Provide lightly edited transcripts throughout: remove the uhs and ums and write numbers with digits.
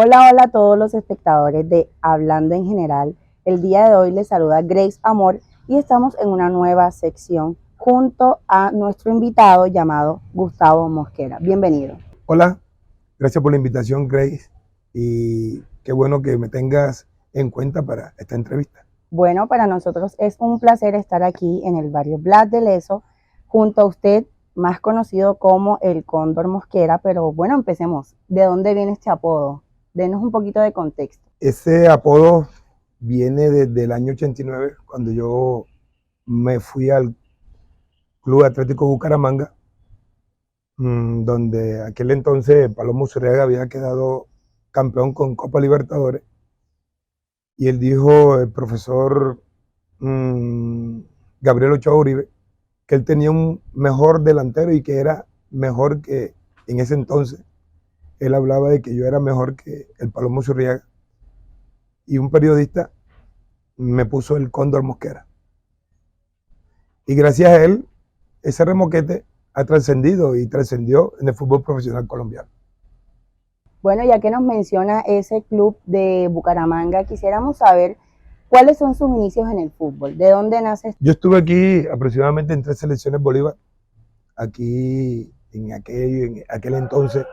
Hola, hola a todos los espectadores de Hablando en General. El día de hoy les saluda Grace Amor y estamos en una nueva sección junto a nuestro invitado llamado Gustavo Mosquera. Bienvenido. Hola, gracias por la invitación, Grace, y qué bueno que me tengas en cuenta para esta entrevista. Bueno, para nosotros es un placer estar aquí en el barrio Blas de Lezo junto a usted, más conocido como el Cóndor Mosquera, pero bueno, empecemos. ¿De dónde viene este apodo? Denos un poquito de contexto. Ese apodo viene desde el año 89, cuando yo me fui al Club Atlético Bucaramanga, donde aquel entonces Palomo Zurriaga había quedado campeón con Copa Libertadores, y él dijo, el profesor Gabriel Ochoa Uribe, que él tenía un mejor delantero y que era mejor que en ese entonces. Él hablaba de que yo era mejor que el Palomo Zurriaga, y un periodista me puso el Cóndor Mosquera. Y gracias a él, ese remoquete ha trascendido y trascendió en el fútbol profesional colombiano. Bueno, ya que nos menciona ese club de Bucaramanga, quisiéramos saber cuáles son sus inicios en el fútbol, de dónde nace. Yo estuve aquí aproximadamente en 3 selecciones Bolívar, aquí en aquel entonces,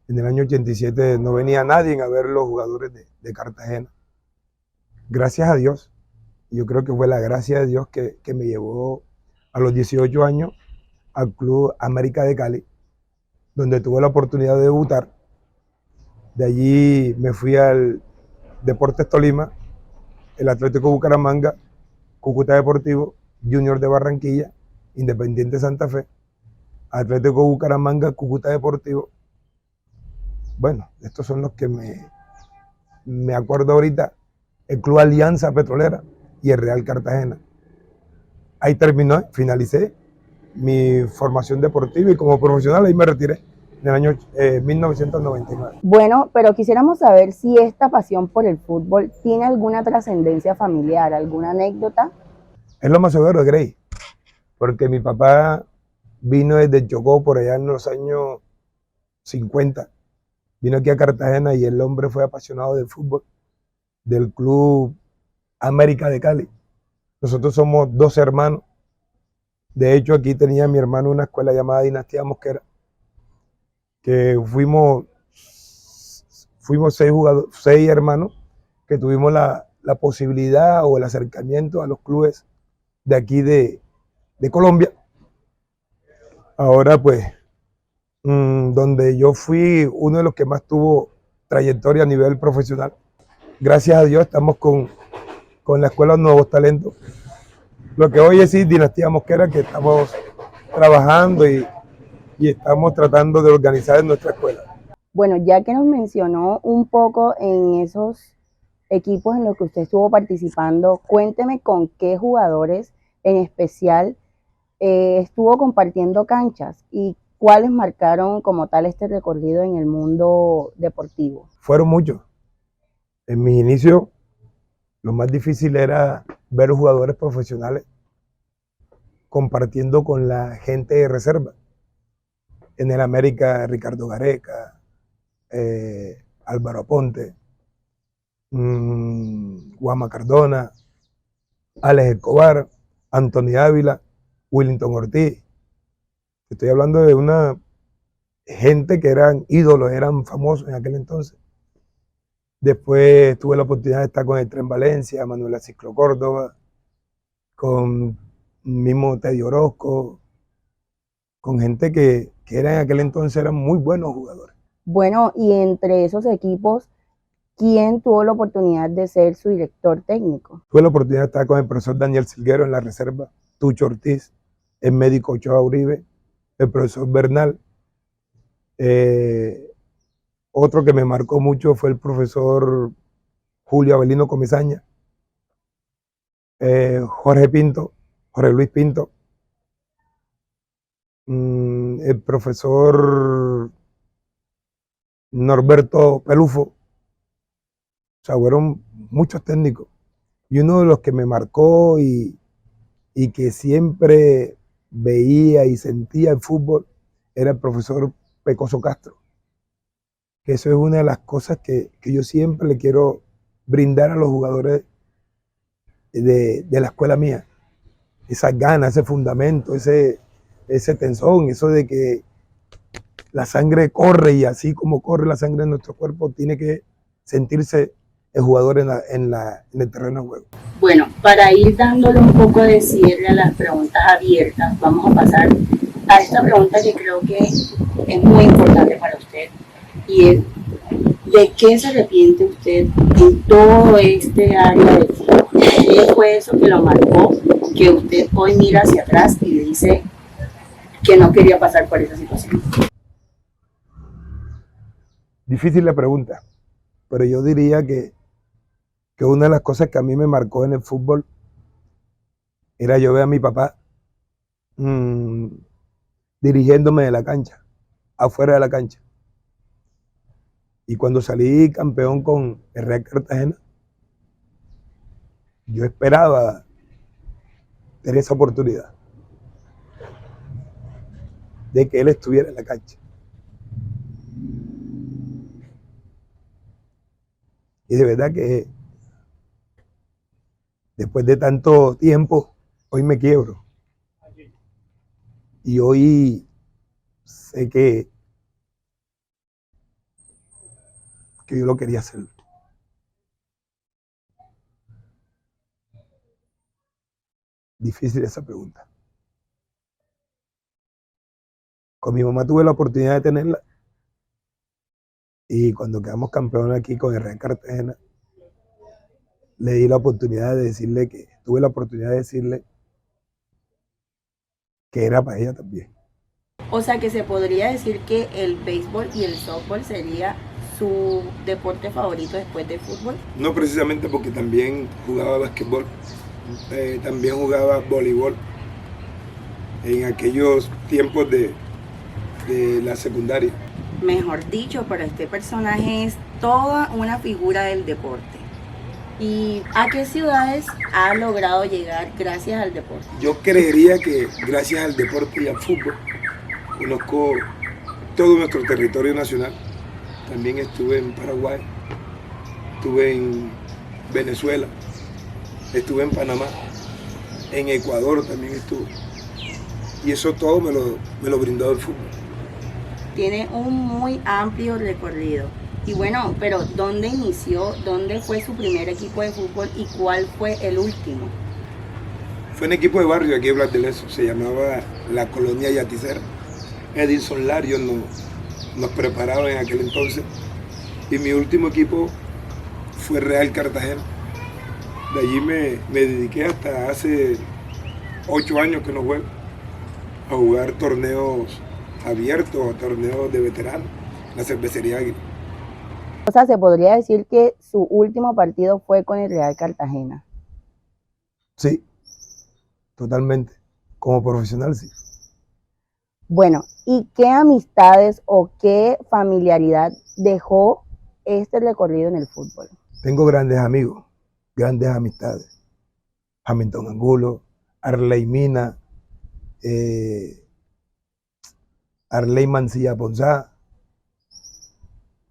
en el año 87, no venía nadie a ver los jugadores de Cartagena. Gracias a Dios, yo creo que fue la gracia de Dios que me llevó a los 18 años al Club América de Cali, donde tuve la oportunidad de debutar. De allí me fui al Deportes Tolima, el Atlético Bucaramanga, Cúcuta Deportivo, Junior de Barranquilla, Independiente Santa Fe, Atlético Bucaramanga, Cúcuta Deportivo. Bueno, estos son los que me acuerdo ahorita, el Club Alianza Petrolera y el Real Cartagena. Ahí terminó, finalicé mi formación deportiva y como profesional ahí me retiré en el año 1999. Bueno, pero quisiéramos saber si esta pasión por el fútbol tiene alguna trascendencia familiar, alguna anécdota. Es lo más seguro de Grey, porque mi papá vino desde Chocó por allá en los años 50, vino aquí a Cartagena y el hombre fue apasionado del fútbol, del Club América de Cali. Nosotros somos 2 hermanos. De hecho, aquí tenía mi hermano una escuela llamada Dinastía Mosquera, que fuimos 6 hermanos que tuvimos la posibilidad o el acercamiento a los clubes de aquí de Colombia. Ahora pues, donde yo fui uno de los que más tuvo trayectoria a nivel profesional. Gracias a Dios estamos con la Escuela Nuevos Talentos. Lo que hoy es Dinastía Mosquera, que estamos trabajando y estamos tratando de organizar en nuestra escuela. Bueno, ya que nos mencionó un poco en esos equipos en los que usted estuvo participando, cuénteme con qué jugadores en especial estuvo compartiendo canchas y cuáles marcaron como tal este recorrido en el mundo deportivo. Fueron muchos. En mis inicios, lo más difícil era ver los jugadores profesionales compartiendo con la gente de reserva. En el América, Ricardo Gareca, Álvaro Aponte, Guama Cardona, Alex Escobar, Anthony Ávila, Willington Ortiz. Estoy hablando de una gente que eran ídolos, eran famosos en aquel entonces. Después tuve la oportunidad de estar con el Tren Valencia, Manuel Ciclo Córdoba, con mismo Teddy Orozco, con gente que era en aquel entonces eran muy buenos jugadores. Bueno, y entre esos equipos, ¿quién tuvo la oportunidad de ser su director técnico? Tuve la oportunidad de estar con el profesor Daniel Silguero en la reserva, Tucho Ortiz, el médico Ochoa Uribe, el profesor Bernal. Otro que me marcó mucho fue el profesor Julio Avelino Comesaña, Jorge Pinto, Jorge Luis Pinto, el profesor Norberto Pelufo. O sea, fueron muchos técnicos. Y uno de los que me marcó y que siempre veía y sentía el fútbol era el profesor Pecoso Castro. que eso es una de las cosas que yo siempre le quiero brindar a los jugadores de la escuela mía. Esas ganas, ese fundamento, ese tensón, eso de que la sangre corre y así como corre la sangre en nuestro cuerpo, tiene que sentirse el jugador en el terreno de juego. Bueno, para ir dándole un poco de cierre a las preguntas abiertas, vamos a pasar a esta pregunta que creo que es muy importante para usted y es ¿de qué se arrepiente usted en todo este área de fútbol? ¿Qué fue eso que lo marcó, que usted hoy mira hacia atrás y dice que no quería pasar por esa situación? Difícil la pregunta, pero yo diría que una de las cosas que a mí me marcó en el fútbol era yo ver a mi papá dirigiéndome de la cancha, afuera de la cancha. Y cuando salí campeón con el Real Cartagena, yo esperaba tener esa oportunidad de que él estuviera en la cancha. Y de verdad que después de tanto tiempo, hoy me quiebro. Y hoy sé que yo lo quería hacer. Difícil esa pregunta. Con mi mamá tuve la oportunidad de tenerla. Y cuando quedamos campeones aquí con el Real Cartagena, le di la oportunidad de decirle tuve la oportunidad de decirle que era para ella también. O sea que se podría decir que el béisbol y el softball sería su deporte favorito después del fútbol. No precisamente porque también jugaba basquetbol, también jugaba voleibol en aquellos tiempos de la secundaria. Mejor dicho, para este personaje es toda una figura del deporte. ¿Y a qué ciudades ha logrado llegar gracias al deporte? Yo creería que gracias al deporte y al fútbol conozco todo nuestro territorio nacional. También estuve en Paraguay, estuve en Venezuela, estuve en Panamá, en Ecuador también estuve. Y eso todo me lo brindó el fútbol. Tiene un muy amplio recorrido. Y bueno, pero ¿dónde inició? ¿Dónde fue su primer equipo de fútbol y cuál fue el último? Fue un equipo de barrio aquí en Blas de Lezo, se llamaba la Colonia Yaticera. Edison Lario nos preparaba en aquel entonces. Y mi último equipo fue Real Cartagena. De allí me dediqué hasta hace 8 años que no juego a jugar torneos abiertos, torneos de veteranos, la cervecería Águila. O sea, se podría decir que su último partido fue con el Real Cartagena. Sí, totalmente. Como profesional, sí. Bueno, ¿y qué amistades o qué familiaridad dejó este recorrido en el fútbol? Tengo grandes amigos, grandes amistades. Hamilton Angulo, Arley Mina, Arley Mancilla Ponzá,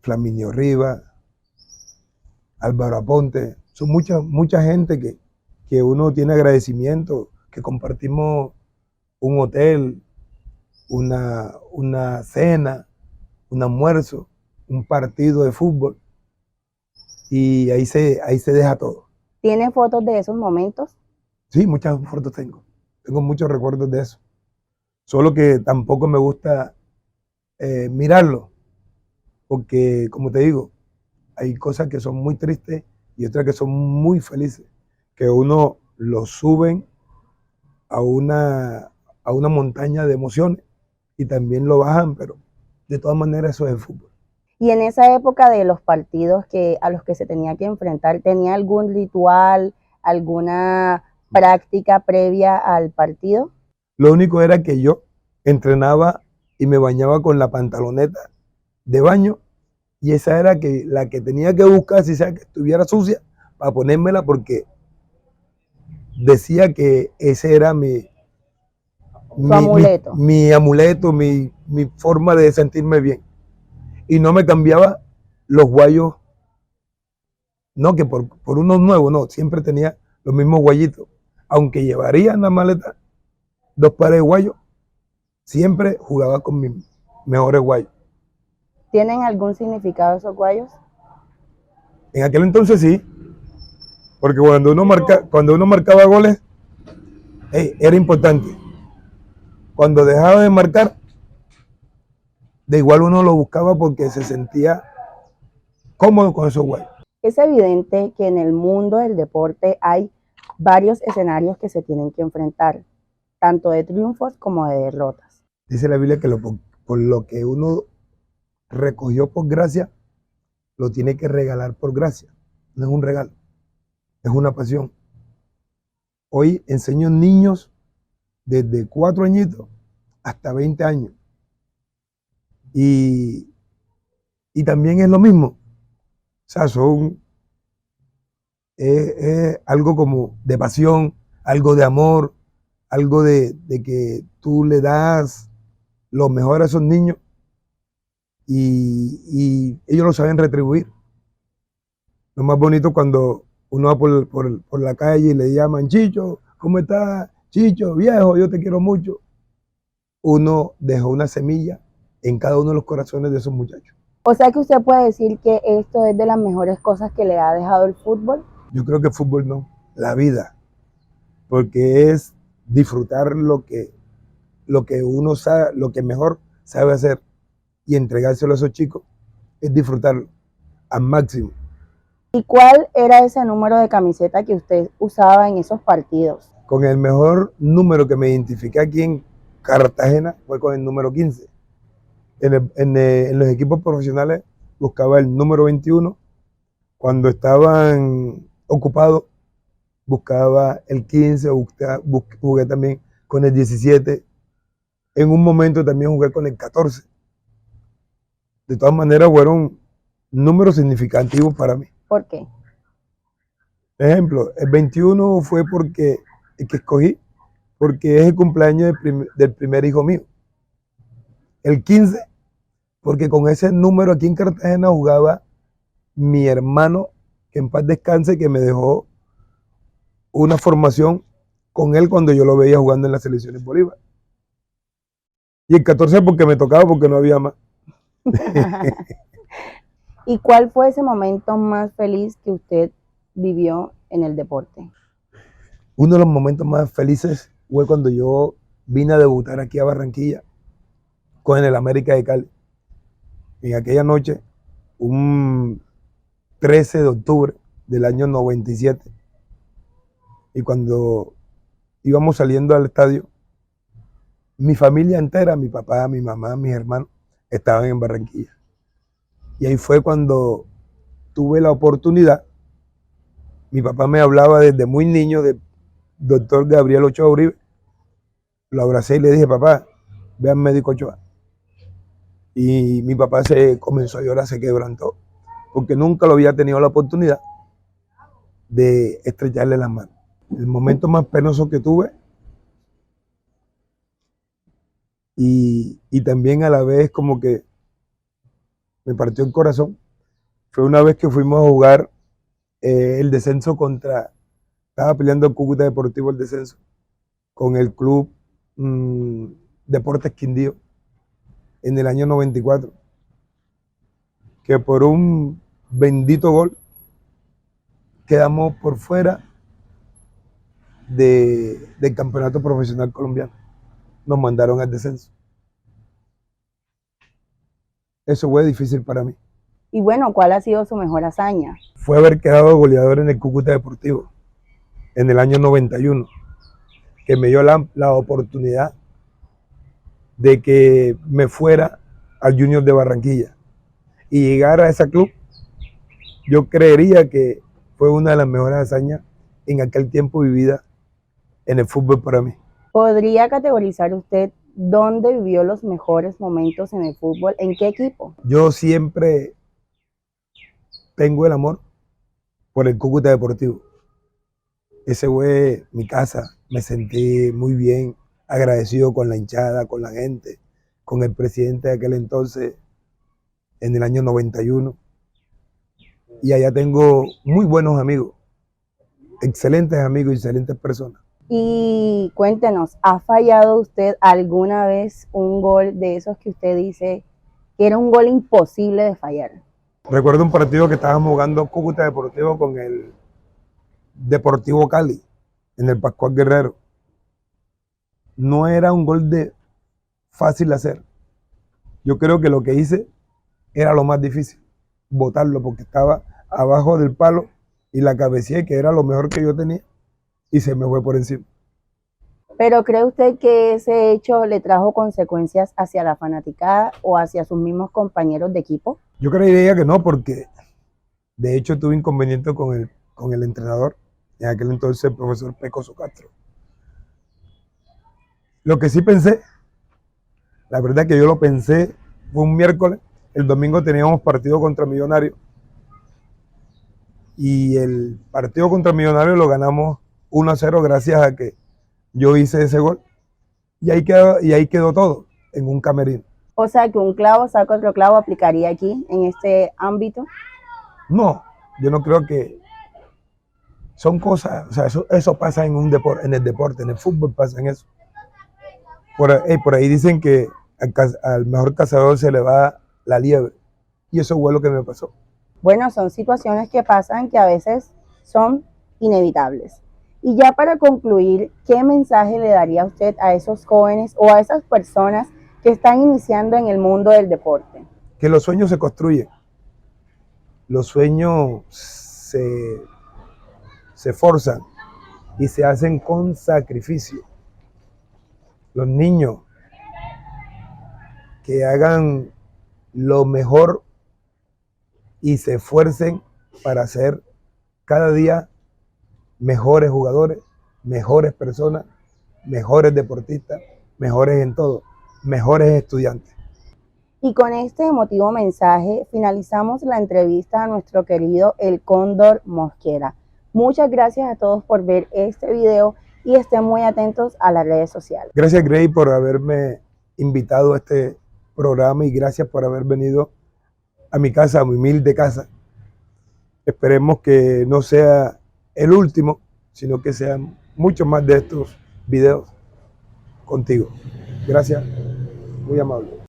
Flaminio Rivas, Álvaro Aponte. Son mucha gente que uno tiene agradecimiento, que compartimos un hotel, una cena, un almuerzo, un partido de fútbol. Y ahí se deja todo. ¿Tiene fotos de esos momentos? Sí, muchas fotos tengo. Tengo muchos recuerdos de eso. Solo que tampoco me gusta mirarlo. Porque, como te digo, hay cosas que son muy tristes y otras que son muy felices. Que uno lo suben a una montaña de emociones y también lo bajan, pero de todas maneras eso es el fútbol. Y en esa época de los partidos a los que se tenía que enfrentar, ¿tenía algún ritual, alguna práctica previa al partido? Lo único era que yo entrenaba y me bañaba con la pantaloneta de baño y esa era la que tenía que buscar, si sea que estuviera sucia, para ponérmela porque decía que ese era mi amuleto. Mi amuleto, mi forma de sentirme bien. Y no me cambiaba los guayos, no que por unos nuevos, no, siempre tenía los mismos guayitos. Aunque llevaría en la maleta 2 pares de guayos, siempre jugaba con mis mejores guayos. ¿Tienen algún significado esos guayos? En aquel entonces sí, porque cuando uno marcaba goles, era importante. Cuando dejaba de marcar, de igual uno lo buscaba porque se sentía cómodo con esos guayos. Es evidente que en el mundo del deporte hay varios escenarios que se tienen que enfrentar, tanto de triunfos como de derrotas. Dice la Biblia que por lo que uno recogió por gracia, lo tiene que regalar por gracia. No es un regalo, es una pasión. Hoy enseño niños desde 4 añitos hasta 20 años. Y también es lo mismo. O sea, es algo como de pasión, algo de amor, algo de que tú le das lo mejor a esos niños y ellos lo saben retribuir. Lo más bonito cuando uno va por la calle y le llaman, Chicho, ¿cómo estás? Chicho, viejo, yo te quiero mucho. Uno dejó una semilla en cada uno de los corazones de esos muchachos. O sea que usted puede decir que esto es de las mejores cosas que le ha dejado el fútbol. Yo creo que fútbol no, la vida, porque es disfrutar lo que uno sabe, lo que mejor sabe hacer y entregárselo a esos chicos, es disfrutarlo al máximo. ¿Y cuál era ese número de camiseta que usted usaba en esos partidos? Con el mejor número que me identifiqué aquí en Cartagena fue con el número 15. En los equipos profesionales buscaba el número 21. Cuando estaban ocupados buscaba el 15, jugué también con el 17. En un momento también jugué con el 14. De todas maneras fueron números significativos para mí. ¿Por qué? Ejemplo, el 21 fue porque el que escogí, porque es el cumpleaños del primer hijo mío. El 15, porque con ese número aquí en Cartagena jugaba mi hermano, que en paz descanse, que me dejó una formación con él cuando yo lo veía jugando en las selecciones Bolívar. Y el 14 porque me tocaba, porque no había más. ¿Y cuál fue ese momento más feliz que usted vivió en el deporte? Uno de los momentos más felices fue cuando yo vine a debutar aquí a Barranquilla con el América de Cali. En aquella noche, un 13 de octubre del año 97, y cuando íbamos saliendo al estadio, mi familia entera, mi papá, mi mamá, mis hermanos, estaban en Barranquilla. Y ahí fue cuando tuve la oportunidad. Mi papá me hablaba desde muy niño del doctor Gabriel Ochoa Uribe. Lo abracé y le dije, papá, ve al médico Ochoa. Y mi papá se comenzó a llorar, se quebrantó, porque nunca lo había tenido la oportunidad de estrecharle las manos. El momento más penoso que tuve y también a la vez como que me partió el corazón fue una vez que fuimos a jugar el descenso estaba peleando el Cúcuta Deportivo el descenso con el club Deportes Quindío en el año 94, que por un bendito gol quedamos por fuera del campeonato profesional colombiano. Nos mandaron al descenso. Eso fue difícil para mí. Y bueno, ¿cuál ha sido su mejor hazaña? Fue haber quedado goleador en el Cúcuta Deportivo en el año 91, que me dio la oportunidad de que me fuera al Junior de Barranquilla y llegar a ese club. Yo creería que fue una de las mejores hazañas en aquel tiempo vivida en el fútbol para mí. ¿Podría categorizar usted dónde vivió los mejores momentos en el fútbol? ¿En qué equipo? Yo siempre tengo el amor por el Cúcuta Deportivo. Ese fue mi casa. Me sentí muy bien, agradecido con la hinchada, con la gente, con el presidente de aquel entonces, en el año 91. y allá tengo muy buenos amigos, excelentes personas. Y cuéntenos, ¿ha fallado usted alguna vez un gol de esos que usted dice que era un gol imposible de fallar? Recuerdo un partido que estábamos jugando Cúcuta Deportivo con el Deportivo Cali, en el Pascual Guerrero. No era un gol de fácil hacer. Yo creo que lo que hice era lo más difícil, botarlo, porque estaba abajo del palo y la cabeceé, que era lo mejor que yo tenía, y se me fue por encima. Pero ¿cree usted que ese hecho le trajo consecuencias hacia la fanaticada o hacia sus mismos compañeros de equipo? Yo creería que no, porque de hecho tuve inconveniente con el entrenador, en aquel entonces el profesor Pecoso Castro. Lo que sí pensé, la verdad que yo lo pensé, fue un miércoles, el domingo teníamos partido contra Millonarios, y el partido contra Millonarios lo ganamos 1-0 gracias a que yo hice ese gol, y ahí quedó todo, en un camerino. O sea que un clavo saca otro clavo aplicaría aquí en este ámbito. No, yo no creo que son cosas, o sea, eso pasa en un deporte, en el deporte, en el fútbol pasa en eso. Por ahí dicen que al mejor cazador se le va la liebre, y eso fue lo que me pasó. Bueno, son situaciones que pasan que a veces son inevitables. Y ya para concluir, ¿qué mensaje le daría usted a esos jóvenes o a esas personas que están iniciando en el mundo del deporte? Que los sueños se construyen, los sueños se forzan y se hacen con sacrificio. Los niños que hagan lo mejor y se esfuercen para ser cada día mejores jugadores, mejores personas, mejores deportistas, mejores en todo, mejores estudiantes. Y con este emotivo mensaje finalizamos la entrevista a nuestro querido El Cóndor Mosquera. Muchas gracias a todos por ver este video y estén muy atentos a las redes sociales. Gracias, Grey, por haberme invitado a este programa, y gracias por haber venido a mi casa, a mi humilde casa. Esperemos que no sea el último, sino que sean muchos más de estos videos contigo. Gracias, muy amable.